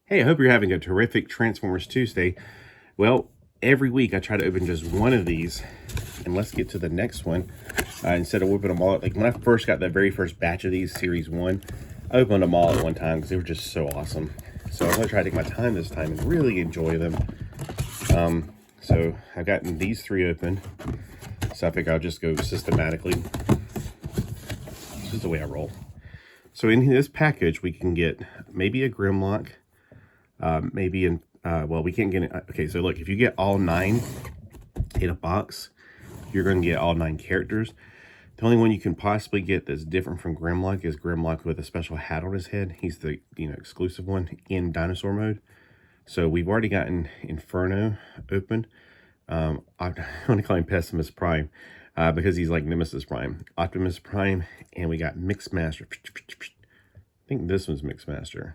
Hey, I hope you're having a terrific Transformers Tuesday. Well, every week I try to open just one of these, and let's get to the next one. Instead of whipping them all, like when I first got that very first batch of these, Series 1, I opened them all at one time because they were just so awesome. So I'm going to try to take my time this time and really enjoy them. So I've gotten these three open, so I figure I'll just go systematically. This is the way I roll. So in this package, we can get maybe a Grimlock, maybe in, well, we can't get it. Okay, so look, if you get all 9 in a box, you're going to get all 9 characters. The only one you can possibly get that's different from Grimlock is Grimlock with a special hat on his head. He's the, exclusive one in dinosaur mode. So we've already gotten Inferno open. I want to call him Pessimist Prime, because he's like Nemesis Prime, Optimus Prime, and we got Mixmaster. I think this one's Mixmaster,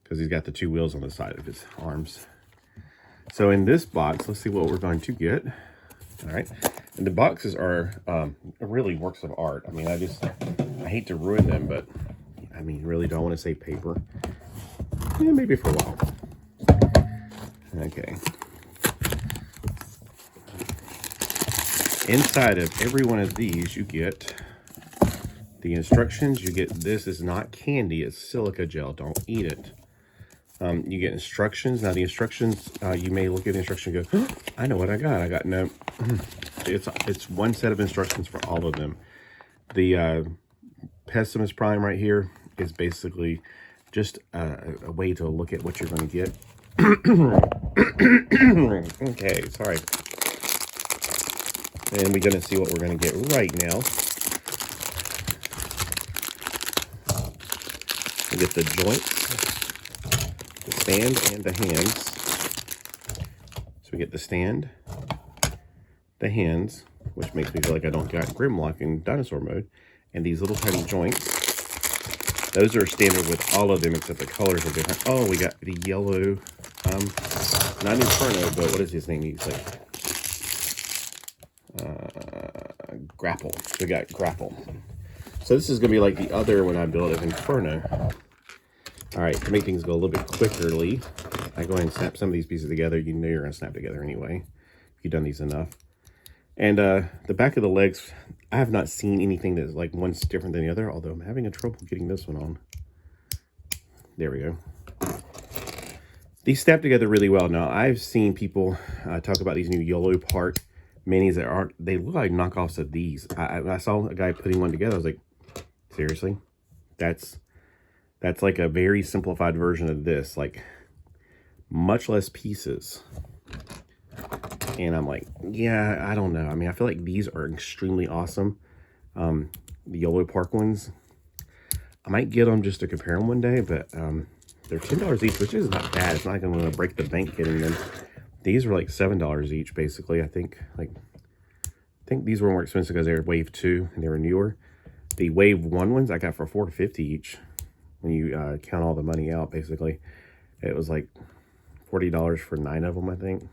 because he's got the 2 wheels on the side of his arms. So in this box, let's see what we're going to get. All right, and the boxes are really works of art. I mean, I hate to ruin them, but I mean, really don't want to say paper. Yeah, maybe for a while. Okay. Inside of every one of these, you get the instructions. You get, this is not candy, it's silica gel. Don't eat it. You get instructions. Now the instructions, you may look at the instruction and go, oh, I know what I got. I got no. It's one set of instructions for all of them. The Pessimist Prime right here is basically just a way to look at what you're going to get. Okay, sorry. And we're going to see what we're going to get right now. We get the joints, the stand, and the hands. So we get the stand, the hands, which makes me feel like I don't got Grimlock in dinosaur mode, and these little tiny joints. Those are standard with all of them except the colors are different. Oh, we got the yellow, not Inferno, but what is his name? He's like Grapple. We got Grapple. So this is going to be like the other when I build it, Inferno. All right, to make things go a little bit quickerly, I go ahead and snap some of these pieces together. You know you're going to snap together anyway, if you've done these enough. And the back of the legs, I have not seen anything that's like one's different than the other, although I'm having a trouble getting this one on. There we go. These snap together really well. Now, I've seen people talk about these new YOLO Park minis that aren't, they look like knockoffs of these. I saw a guy putting one together. I was like, seriously? That's like a very simplified version of this, like much less pieces. And I'm like, yeah, I don't know. I mean, I feel like these are extremely awesome. The YOLO Park ones, I might get them just to compare them one day, but they're $10 each, which is not bad. It's not going to break the bank getting them. These were like $7 each, basically. I think these were more expensive because they were Wave 2 and they were newer. The Wave 1 ones I got for $4.50 each. When you count all the money out, basically, it was like $40 for 9 of them, I think.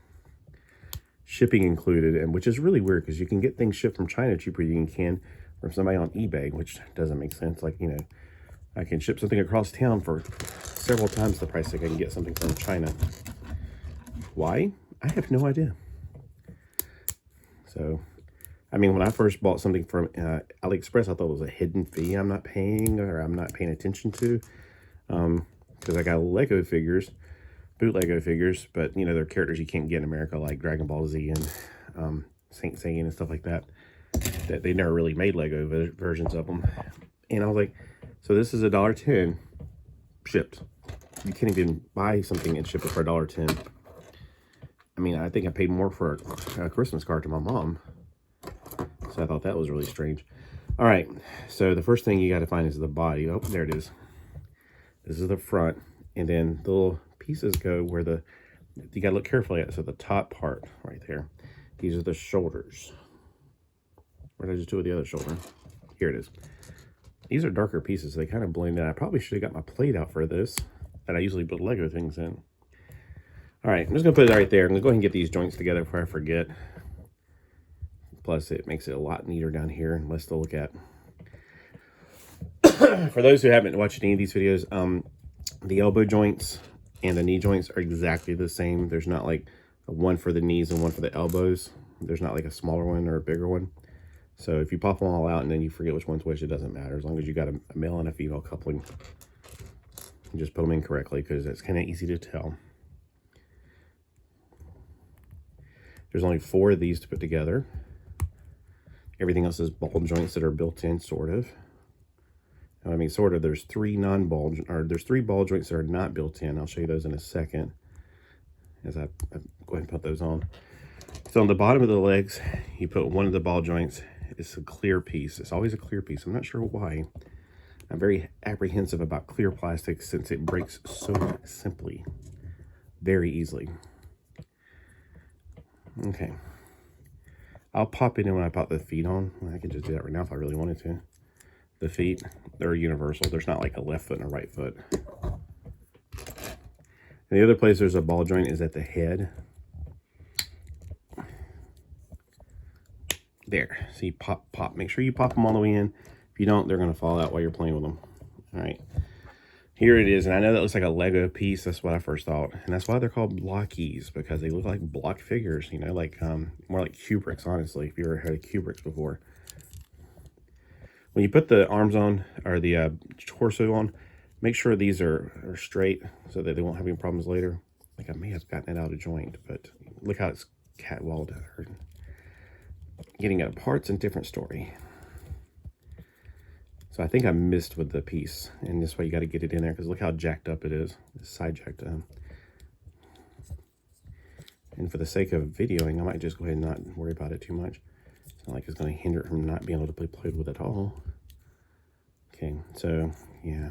Shipping included, and which is really weird because you can get things shipped from China cheaper than you can from somebody on eBay, which doesn't make sense. Like, I can ship something across town for several times the price that I can get something from China. Why? I have no idea. So, I mean, when I first bought something from AliExpress, I thought it was a hidden fee I'm not paying or I'm not paying attention to. Because I got Lego figures, boot Lego figures, but, they're characters you can't get in America, like Dragon Ball Z and Saint Seiya and stuff like that. That they never really made Lego versions of them. And I was like, so this is $1.10 shipped. You can't even buy something and ship it for $1.10. I mean, I think I paid more for a Christmas card to my mom. So I thought that was really strange. All right, so the first thing you got to find is the body. Oh, there it is. This is the front. And then the little pieces go where you got to look carefully at. So the top part right there. These are the shoulders. What did I just do with the other shoulder? Here it is. These are darker pieces. So they kind of blend in. I probably should have got my plate out for this that I usually put Lego things in. All right, I'm just going to put it right there. I'm going to go ahead and get these joints together before I forget. Plus, it makes it a lot neater down here and less to look at. For those who haven't watched any of these videos, the elbow joints and the knee joints are exactly the same. There's not like one for the knees and one for the elbows. There's not like a smaller one or a bigger one. So if you pop them all out and then you forget which one's which, it doesn't matter. As long as you got a male and a female coupling, you just put them in correctly, because it's kind of easy to tell. There's only 4 of these to put together. Everything else is ball joints that are built in, sort of. I mean, sort of. There's 3 there's 3 ball joints that are not built in. I'll show you those in a second as I go ahead and put those on. So on the bottom of the legs, you put one of the ball joints. It's a clear piece. It's always a clear piece. I'm not sure why. I'm very apprehensive about clear plastic since it breaks so simply, very easily. Okay. I'll pop it in when I pop the feet on. I can just do that right now if I really wanted to. The feet, they're universal. There's not like a left foot and a right foot. And the other place there's a ball joint is at the head. There. See, pop, pop. Make sure you pop them all the way in. If you don't, they're going to fall out while you're playing with them. All right. Here it is. And I know that looks like a Lego piece. That's what I first thought. And that's why they're called Blockees, because they look like block figures, you know, like more like Kubricks, honestly, if you ever heard of Kubricks before. When you put the arms on, or the torso on, make sure these are straight so that they won't have any problems later. Like I may have gotten it out of joint, but look how it's catwalled. Getting it apart's a different story. So I think I missed with the piece, and this way you got to get it in there, because look how jacked up it is. It's side jacked up. And for the sake of videoing, I might just go ahead and not worry about it too much. It's not like it's going to hinder it from not being able to be played with at all. Okay, so yeah.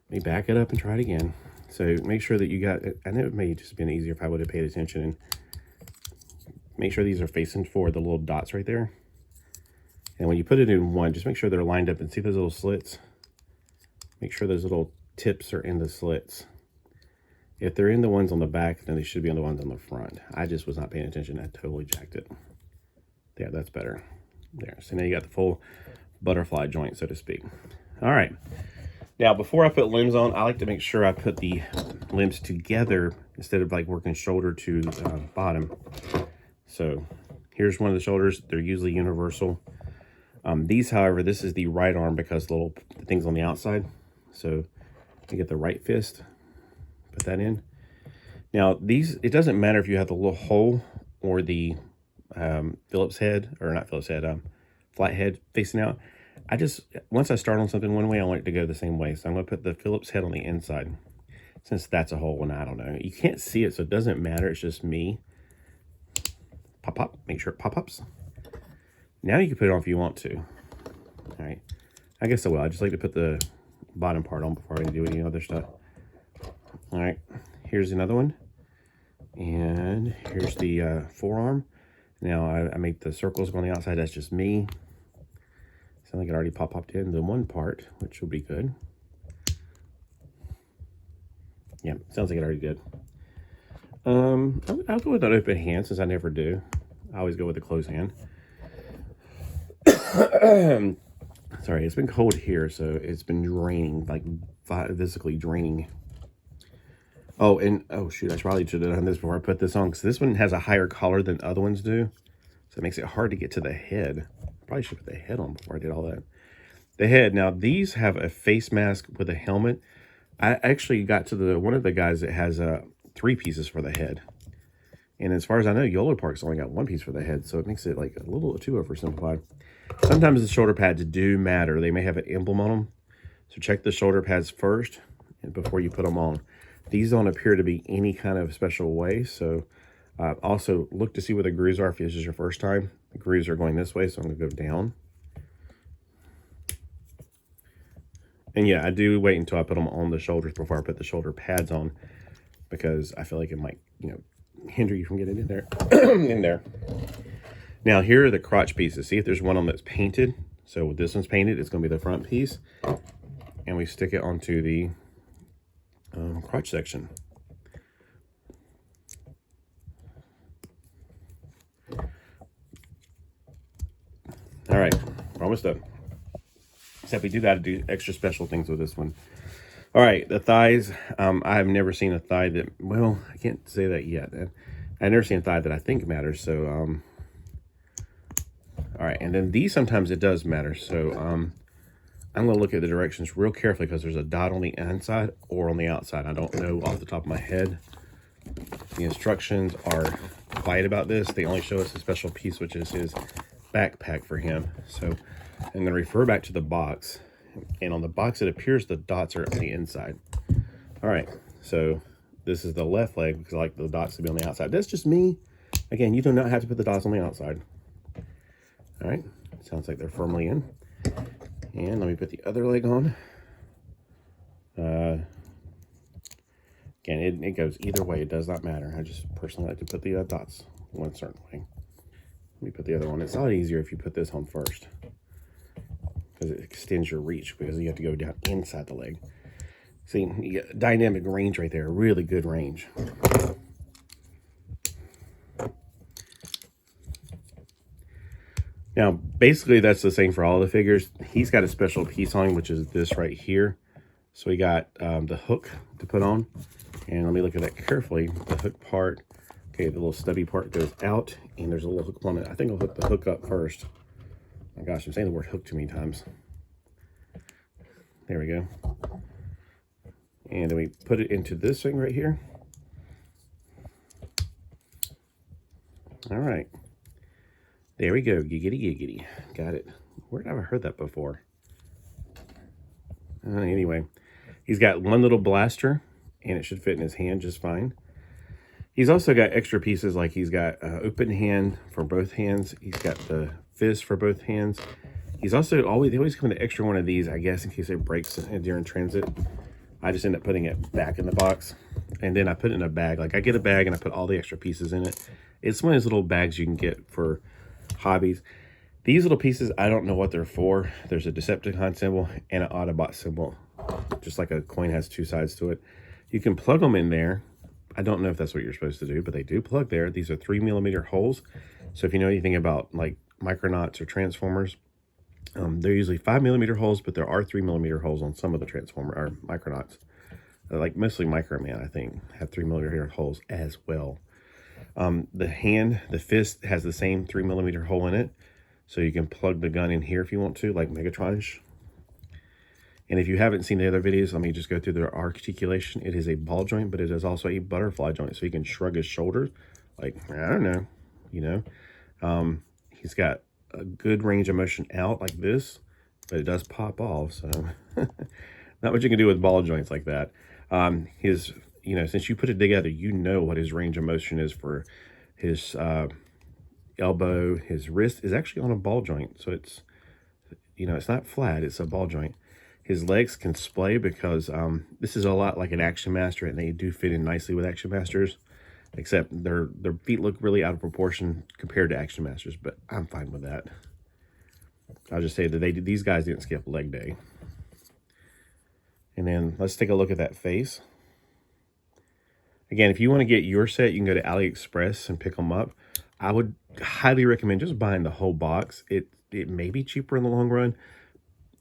Let me back it up and try it again. So make sure that you got it. I know it may just been easier if I would have paid attention, and make sure these are facing forward, the little dots right there. And when you put it in one, just make sure they're lined up, and see those little slits? Make sure those little tips are in the slits. If they're in the ones on the back, then they should be on the ones on the front. I just was not paying attention. I totally jacked it. Yeah, that's better. There. So now you got the full butterfly joint, so to speak. All right. Now, before I put limbs on, I like to make sure I put the limbs together instead of like working shoulder to bottom. So here's one of the shoulders. They're usually universal. These, however, this is the right arm because the little thing's on the outside. So you get the right fist, put that in. Now these, it doesn't matter if you have the little hole or the Phillips head, or not Phillips head, flat head facing out. Once I start on something one way, I want it to go the same way. So I'm going to put the Phillips head on the inside, since that's a hole, and I don't know. You can't see it, so it doesn't matter. It's just me. Pop, pop. Make sure it pop-ups. Now you can put it on if you want to. All right. I guess I will. I just like to put the bottom part on before I do any other stuff. All right. Here's another one. And here's the forearm. Now I make the circles on the outside. That's just me. Sounds like it already popped in the one part, which will be good. Yeah, sounds like it already did. I'll go with an open hand, since I never do. I always go with a closed hand. Sorry, it's been cold here, so it's been draining, like physically draining. Oh, and oh shoot, I probably should have done this before I put this on, because this one has a higher collar than other ones do, so it makes it hard to get to the head. Probably should put the head on before I did all that. The head, now these have a face mask with a helmet. I actually got to one of the guys that has 3 pieces for the head. And as far as I know, Yolo Park's only got 1 piece for the head, so it makes it like a little too oversimplified. Sometimes the shoulder pads do matter. They may have an emblem on them. So check the shoulder pads first and before you put them on. These don't appear to be any kind of special way. So also look to see where the grooves are if this is your first time. The grooves are going this way, so I'm going to go down. And yeah, I do wait until I put them on the shoulders before I put the shoulder pads on, because I feel like it might, you know, hinder you from getting in there. in there. Now here are the crotch pieces. See if there's one of them that's painted. So this one's painted. It's going to be the front piece, and we stick it onto the crotch section. All right, we're almost done. Except we do got to do extra special things with this one. All right, the thighs. I've never seen a thigh that, well, I can't say that yet. I've never seen a thigh that I think matters. So, all right, and then these sometimes it does matter. So, I'm going to look at the directions real carefully because there's a dot on the inside or on the outside. I don't know off the top of my head. The instructions are quiet about this. They only show us a special piece, which is his backpack for him. So I'm going to refer back to the box. And on the box, it appears the dots are on the inside. All right, so this is the left leg because I like the dots to be on the outside. That's just me. Again, you do not have to put the dots on the outside. All right, sounds like they're firmly in. And let me put the other leg on. Again, it goes either way. It does not matter. I just personally like to put the dots one certain way. Let me put the other one. It's a lot easier if you put this on first because it extends your reach because you have to go down inside the leg. See, you get dynamic range right there. Really good range. Now, basically, that's the same for all the figures. He's got a special piece on him, which is this right here. So we got the hook to put on. And let me look at that carefully. The hook part, okay, the little stubby part goes out, and there's a little hook on it. I think I'll hook the hook up first. My gosh, I'm saying the word hook too many times. There we go. And then we put it into this thing right here. All right. There we go. Giggity, giggity. Got it. Where have I heard that before? Anyway, he's got one little blaster, and it should fit in his hand just fine. He's also got extra pieces, like he's got open hand for both hands. He's got the fist for both hands. He's also they always come with an extra one of these, I guess, in case it breaks during transit. I just end up putting it back in the box, and then I put it in a bag. Like I get a bag and I put all the extra pieces in it. It's one of those little bags you can get for hobbies. These little pieces, I don't know what they're for. There's a Decepticon symbol and an Autobot symbol, just like a coin has two sides to it. You can plug them in there. I don't know if that's what you're supposed to do, but they do plug there. These are 3mm holes. So if you know anything about like Micronauts or Transformers, they're usually 5mm holes, but there are 3mm holes on some of the Transformer or Micronauts. Like mostly Microman, I think, have 3mm holes as well. The fist has the same 3mm hole in it. So you can plug the gun in here if you want to, like Megatron-ish. And if you haven't seen the other videos, let me just go through their articulation. It is a ball joint, but it is also a butterfly joint. So he can shrug his shoulders, like, I don't know, you know. He's got a good range of motion out like this, but it does pop off. So not much you can do with ball joints like that. You know, since you put it together, you know what his range of motion is for his elbow. His wrist is actually on a ball joint, so it's, you know, it's not flat, it's a ball joint. His legs can splay because this is a lot like an Action Master, and they do fit in nicely with Action Masters, except their feet look really out of proportion compared to Action Masters, but I'm fine with that. I'll just say that these guys didn't skip leg day. And then let's take a look at that face. Again, if you want to get your set, you can go to AliExpress and pick them up. I would highly recommend just buying the whole box. It may be cheaper in the long run.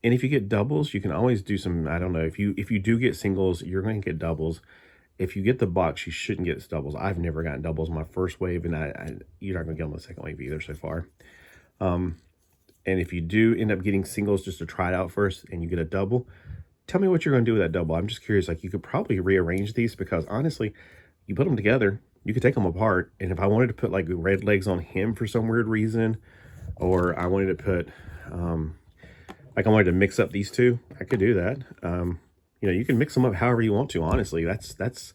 And if you get doubles, you can always do some, I don't know, if you do get singles, you're going to get doubles. If you get the box, you shouldn't get doubles. I've never gotten doubles my first wave, and you're not going to get them the second wave either so far. And if you do end up getting singles just to try it out first and you get a double, tell me what you're going to do with that double. I'm just curious. Like, you could probably rearrange these because honestly, you put them together, you could take them apart. And if I wanted to put like red legs on him for some weird reason, or I wanted to put, like I wanted to mix up these two, I could do that. You know, you can mix them up however you want to, honestly. That's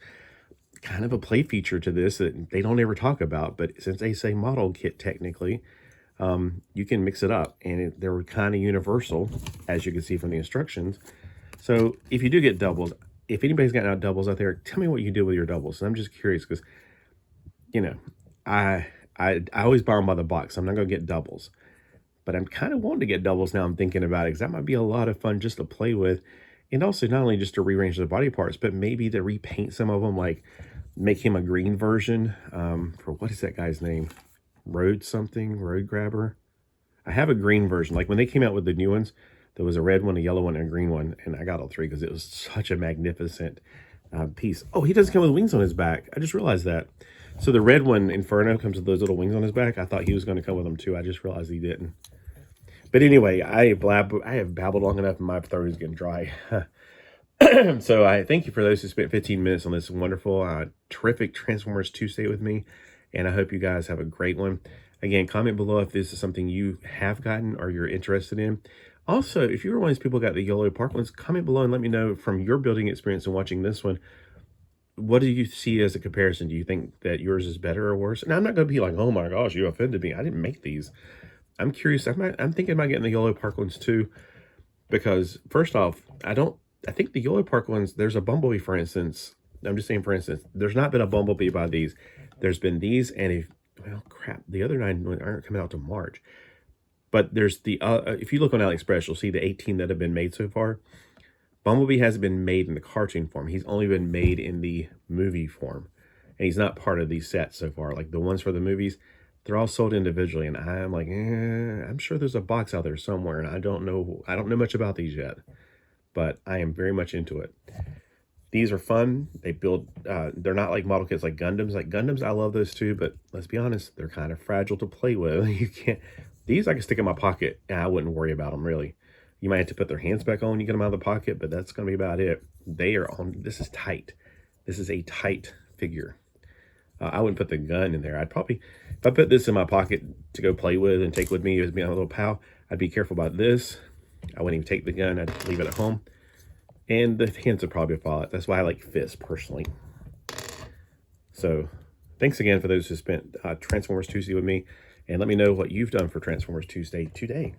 kind of a play feature to this that they don't ever talk about. But since they say model kit, technically, you can mix it up. And they're kind of universal, as you can see from the instructions. So if you do get doubles, if anybody's got out doubles out there, tell me what you do with your doubles. And I'm just curious because, you know, I always buy them by the box. I'm not going to get doubles. But I'm kind of wanting to get doubles now I'm thinking about it, because that might be a lot of fun just to play with. And also not only just to rearrange the body parts, but maybe to repaint some of them, like make him a green version for, what is that guy's name? Road Grabber. I have a green version. Like when they came out with the new ones, There was a red one, a yellow one, and a green one, and I got all three because it was such a magnificent piece. Oh, he doesn't come with wings on his back. I just realized that. So the red one, Inferno, comes with those little wings on his back. I thought he was going to come with them too. I just realized he didn't. But anyway, I have babbled long enough and my throat is getting dry. So I thank you for those who spent 15 minutes on this wonderful, terrific Transformers Tuesday with me. And I hope you guys have a great one. Again, comment below if this is something you have gotten or you're interested in. Also, if you're one of these people who got the yellow park ones, comment below and let me know from your building experience and watching this one, what do you see as a comparison? Do you think that yours is better or worse? And I'm not going to be like, oh my gosh, you offended me. I didn't make these. I'm curious. I'm thinking about getting the yellow park ones too. Because first off, I think the yellow park ones, there's a Bumblebee, for instance. I'm just saying, for instance, there's not been a Bumblebee by these. There's been these and well, crap, the other 9 aren't coming out till March. But there's the, if you look on AliExpress, you'll see the 18 that have been made so far. Bumblebee hasn't been made in the cartoon form. He's only been made in the movie form. And he's not part of these sets so far. Like the ones for the movies, they're all sold individually. And I'm like, I'm sure there's a box out there somewhere. And I don't know much about these yet. But I am very much into it. These are fun. They build, they're not like model kits like Gundams. Like Gundams, I love those too, but let's be honest, they're kind of fragile to play with. You can't, these I can stick in my pocket and I wouldn't worry about them really. You might have to put their hands back on when you get them out of the pocket, but that's going to be about it. They are on, this is tight. This is a tight figure. I wouldn't put the gun in there. I'd probably, if I put this in my pocket to go play with and take with me as being a little pal, I'd be careful about this. I wouldn't even take the gun. I'd leave it at home. And the hands would probably fall out. That's why I like fists, personally. So, thanks again for those who spent Transformers Tuesday with me. And let me know what you've done for Transformers Tuesday today.